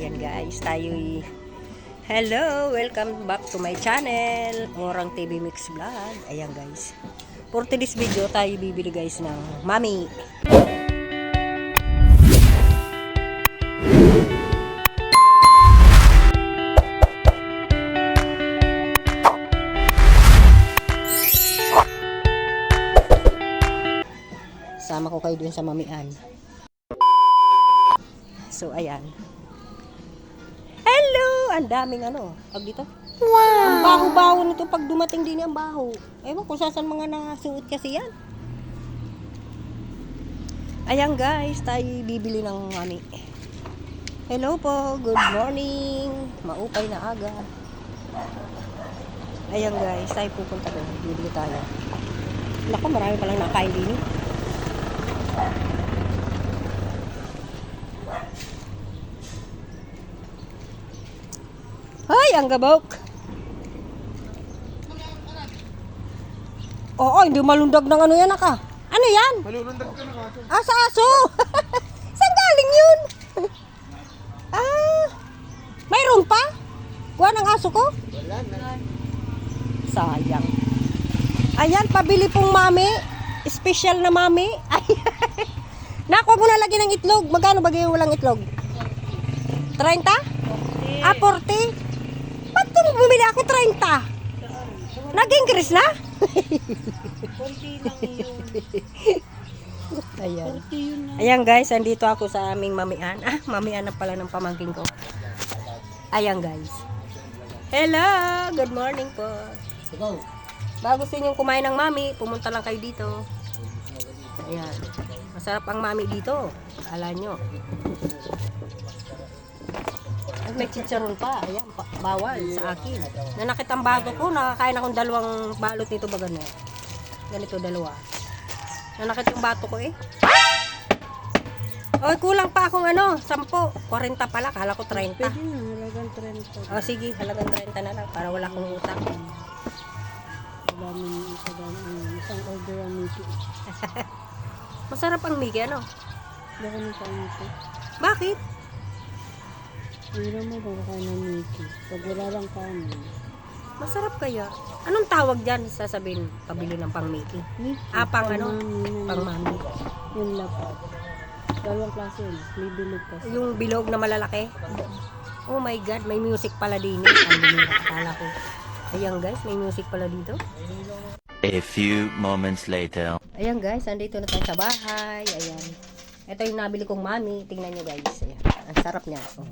Ayan guys, tayo'y hello, welcome back to my channel, Morang TV Mix Vlog. Ayan guys, for today's video tayo bibili guys ng mami. Sama ko kayo dun sa mamian. So, ayan. Hello! Ang daming pag dito. Wow! Ang baho-baho nito pag dumating din ang baho. Ewan kung saan mga nasuot kasi yan. Ayan guys, tayo bibili ng mami. Hello po, good morning. Maupay na aga. Ayan guys, tayo pupunta doon. Bibili tayo. Naku, marami palang nakain din. Ay, ang gabok. Oo, hindi malundag ng yan, naka. Ano yan? Malulundag ka na kaso. Sa aso. Saan galing yun? Mayroon pa? Kuha ng aso ko? Wala na. Sayang. Ayan, pabili pong mami. Special na mami. Nakuha mo na lagi ng itlog. Magkano bagay walang itlog? 30? 40? Ba't bumili ako 30? Nag-increase na? Konti lang yun. Ayan. Konti yun na. Ayan guys, andito ako sa aming mamian. Mamian na pala ng pamangking ko. Ayan guys. Hello! Good morning po. Bago gusto nyo kumain ng mami, pumunta lang kayo dito. Ayan. Masarap ang mami dito. Alam nyo. At may chicharon pa. Ayan, bawal sa akin. Nanakit ang bago ko. Nakakain akong dalawang balot nito ba gano'n? Ganito, dalawa. Nanakit yung bato ko eh. Oy, kulang pa akong 10. 40 pala. Kala ko 30. Pwede na, halagang 30. Sige, halagang 30 na lang. Para wala akong utang. Isang order ang Mickey. Masarap ang Mickey, Baka na sa Mickey. Bakit? Hira mo baka kain ng Mickey. Pag wala lang kanin. Masarap kaya. Anong tawag dyan? Sasabihin, pabili ng pang Mickey. Mickey. Pang Mami. Pang mami. Yung lapad. Dalawang klase yun. May bilog kasi. Yung bilog na malalaki. Oh my God, may music pala din. Ang akala ko. Ayan guys, may music pala dito. A few moments later. Ayan guys, andito na tayo sa bahay. Ayan. Ito yung nabili kong mami. Tingnan nyo guys. Ayan. Ang sarap niya. Oh.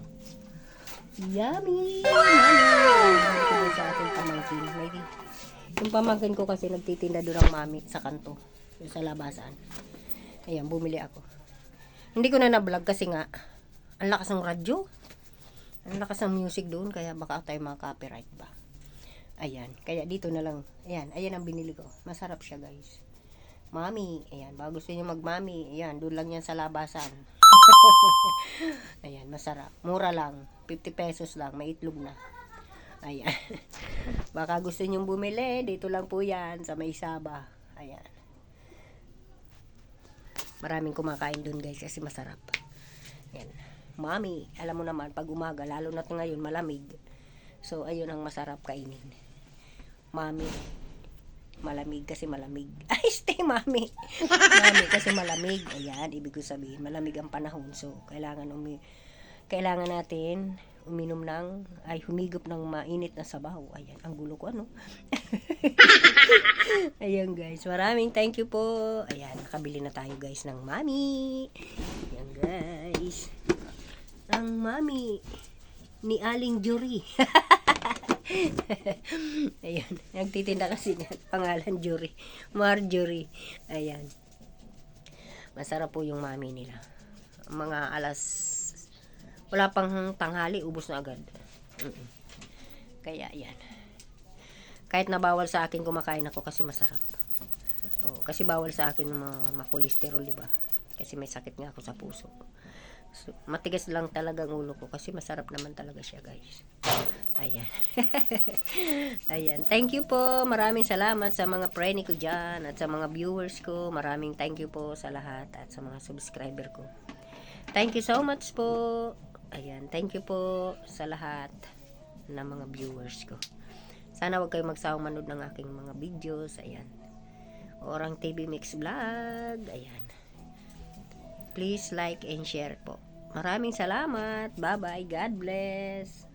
Yummy! Mami! Ito sa ating pamangkin. Yung pamangkin ko kasi nagtitinda doon ng mami sa kanto. Yung sa labasan. Ayan, bumili ako. Hindi ko na na-vlog kasi nga ang lakas ng radyo. Ang lakas ng music doon. Kaya baka tayo mga copyright ba. Ayan. Kaya dito na lang. Ayan. Ayan ang binili ko. Masarap siya guys. Mami. Ayan. Bago gusto nyo mag-mami. Ayan. Doon lang yan sa labasan. Ayan. Masarap. Mura lang. 50 pesos lang. May itlog na. Ayan. Baka gusto nyo bumili. Dito lang po yan. Sa May Saba. Ayan. Maraming kumakain doon guys. Kasi masarap. Ayan. Mami. Alam mo naman. Pag umaga. Lalo na ngayon malamig. So ayun ang masarap kainin. Mami. Malamig kasi malamig. Ay, stay mami. Mami kasi malamig. Ayan, ibig ko sabihin, malamig ang panahon. So, kailangan natin humigop ng mainit na sabaw. Ayan, ang gulo ko Ayan guys, maraming thank you po. Ayan, nakabili na tayo guys ng mami. Ayan guys. Ang mami ni Aling Jury. Ayan, nagtitinda kasi niya. Pangalan Jury. Marjorie. Ayan. Masarap po yung mami nila. Mga wala pang tanghali, ubos na agad. Kaya yan. Kahit na bawal sa akin kumakain ako kasi masarap. Kasi bawal sa akin makolesterol, diba? Kasi may sakit nga ako sa puso. So, matigas lang talaga ang ulo ko kasi masarap naman talaga siya guys. Ayan. Ayan. Thank you po. Maraming salamat sa mga preni ko dyan at sa mga viewers ko. Maraming thank you po sa lahat at sa mga subscriber ko. Thank you so much po. Ayan, thank you po sa lahat ng mga viewers ko. Sana wag kayong magsawang manood ng aking mga videos. Ayan. Orang TV Mix Vlog. Ayan. Please like and share po. Maraming salamat. Bye-bye. God bless.